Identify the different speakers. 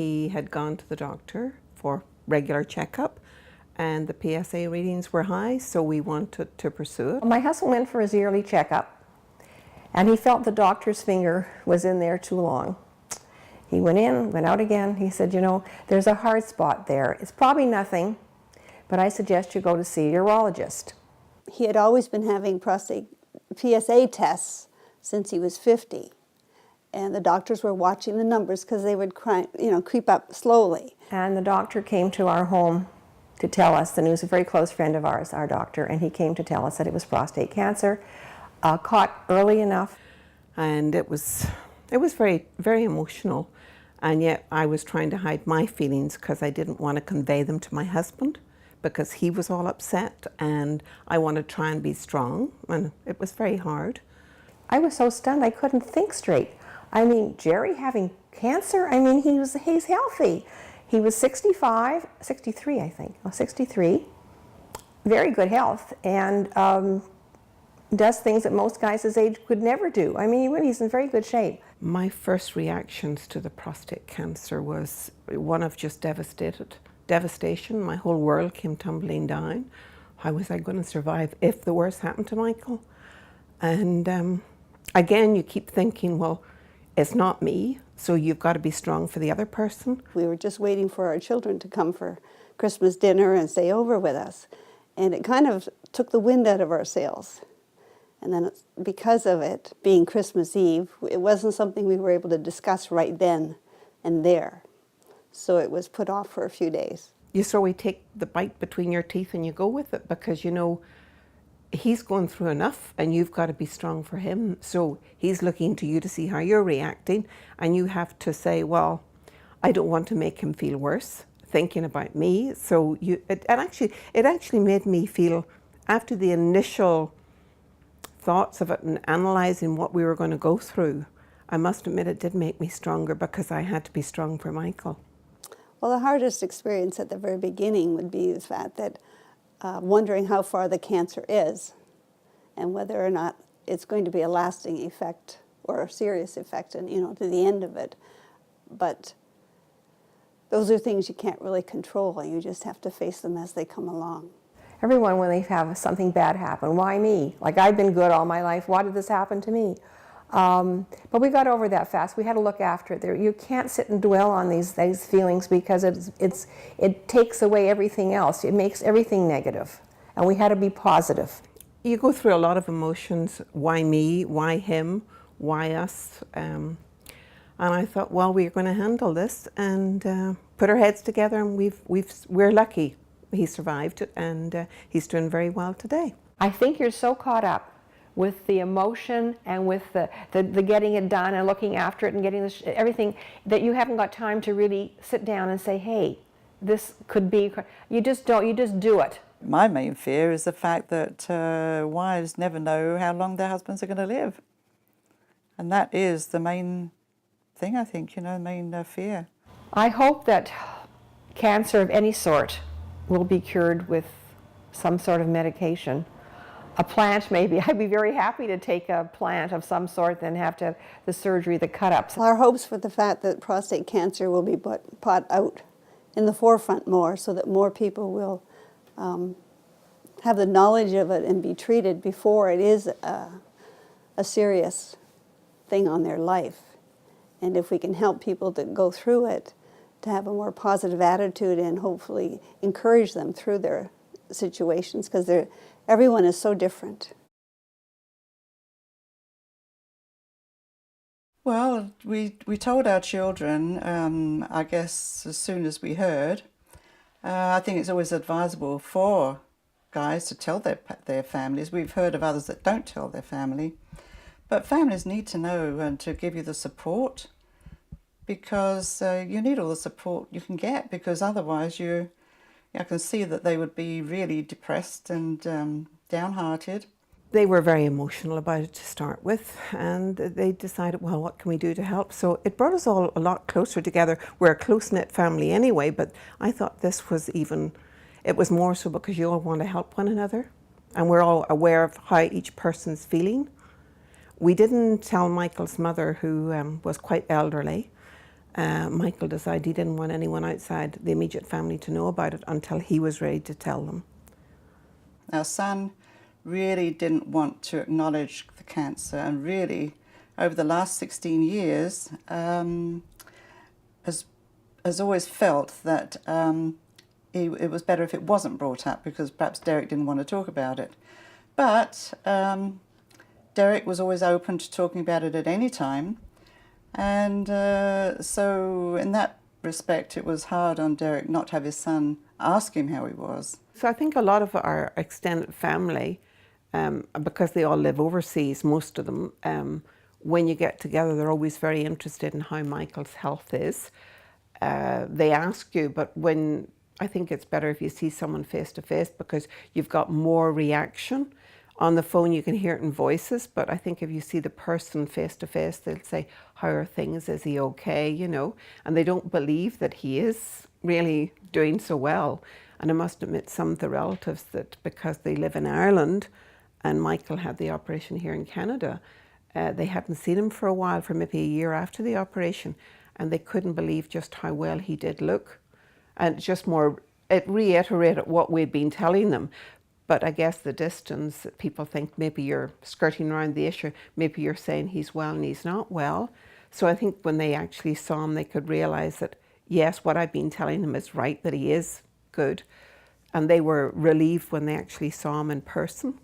Speaker 1: he had gone to the doctor for regular checkup, and the PSA readings were high, so we wanted to pursue it.
Speaker 2: My husband went for his yearly checkup, and he felt the doctor's finger was in there too long. He went in, went out again. He said, you know, there's a hard spot there. It's probably nothing, but I suggest you go to see a urologist.
Speaker 3: He had always been having prostate PSA tests since he was 50. And the doctors were watching the numbers because they would creep up slowly.
Speaker 2: And the doctor came to our home to tell us, and he was a very close friend of ours, our doctor, and he came to tell us that it was prostate cancer, caught early enough.
Speaker 1: And it was very, very emotional. And yet I was trying to hide my feelings because I didn't want to convey them to my husband, because he was all upset, and I wanted to try and be strong, and it was very hard.
Speaker 2: I was so stunned I couldn't think straight. I mean, Jerry having cancer? I mean, he's healthy. He was 63, I think, 63, very good health, and does things that most guys his age could never do. I mean, he's in very good shape.
Speaker 1: My first reactions to the prostate cancer was one of just devastation. My whole world came tumbling down. How was I going to survive if the worst happened to Michael? And again, you keep thinking, well, it's not me, so you've got to be strong for the other person.
Speaker 3: We were just waiting for our children to come for Christmas dinner and stay over with us. And it kind of took the wind out of our sails. And then because of it being Christmas Eve, it wasn't something we were able to discuss right then and there. So it was put off for a few days.
Speaker 1: You sort of take the bite between your teeth and you go with it, because you know he's going through enough and you've got to be strong for him. So he's looking to you to see how you're reacting, and you have to say, well, I don't want to make him feel worse thinking about me. So it actually made me feel, after the initial thoughts of it and analysing what we were going to go through, I must admit it did make me stronger, because I had to be strong for Michael.
Speaker 3: Well, the hardest experience at the very beginning would be the fact that wondering how far the cancer is and whether or not it's going to be a lasting effect or a serious effect, and to the end of it. But those are things you can't really control. You just have to face them as they come along.
Speaker 2: Everyone, when they have something bad happen, why me? Like, I've been good all my life. Why did this happen to me? But we got over that fast. We had to look after it. You can't sit and dwell on these feelings, because it takes away everything else. It makes everything negative. And we had to be positive.
Speaker 1: You go through a lot of emotions. Why me? Why him? Why us? And I thought, well, we're going to handle this and put our heads together, and we're lucky. He survived it, and he's doing very well today.
Speaker 2: I think you're so caught up with the emotion and with the getting it done and looking after it and getting everything, that you haven't got time to really sit down and say, hey, this could be, you just do it.
Speaker 4: My main fear is the fact that wives never know how long their husbands are going to live. And that is the main thing, I think, the main fear.
Speaker 2: I hope that cancer of any sort will be cured with some sort of medication. A plant, maybe. I'd be very happy to take a plant of some sort than have to have the surgery, the cut-ups.
Speaker 3: Our hopes for the fact that prostate cancer will be put out in the forefront more, so that more people will have the knowledge of it and be treated before it is a serious thing on their life. And if we can help people to go through it, to have a more positive attitude and hopefully encourage them through their situations, because everyone is so different.
Speaker 4: Well, we told our children, I guess, as soon as we heard. I think it's always advisable for guys to tell their families. We've heard of others that don't tell their family. But families need to know and to give you the support, because you need all the support you can get, because otherwise I can see that they would be really depressed and downhearted.
Speaker 1: They were very emotional about it to start with, and they decided, well, what can we do to help? So it brought us all a lot closer together. We're a close-knit family anyway, but I thought this was it was more so because you all want to help one another, and we're all aware of how each person's feeling. We didn't tell Michael's mother, who was quite elderly, Michael decided he didn't want anyone outside the immediate family to know about it until he was ready to tell them.
Speaker 4: Our son really didn't want to acknowledge the cancer, and really, over the last 16 years, has always felt that it was better if it wasn't brought up, because perhaps Derek didn't want to talk about it. But Derek was always open to talking about it at any time. And so in that respect, it was hard on Derek not to have his son ask him how he was.
Speaker 1: So I think a lot of our extended family, because they all live overseas, most of them, when you get together, they're always very interested in how Michael's health is. They ask you, but when I think it's better if you see someone face to face, because you've got more reaction. On the phone, you can hear it in voices, but I think if you see the person face to face, they'll say, how are things? Is he okay? You know, and they don't believe that he is really doing so well. And I must admit, some of the relatives, that because they live in Ireland and Michael had the operation here in Canada, they hadn't seen him for a while, for maybe a year after the operation, and they couldn't believe just how well he did look. And just more, it reiterated what we'd been telling them. But I guess the distance, people think maybe you're skirting around the issue, maybe you're saying he's well and he's not well. So I think when they actually saw him, they could realize that, yes, what I've been telling them is right, that he is good. And they were relieved when they actually saw him in person.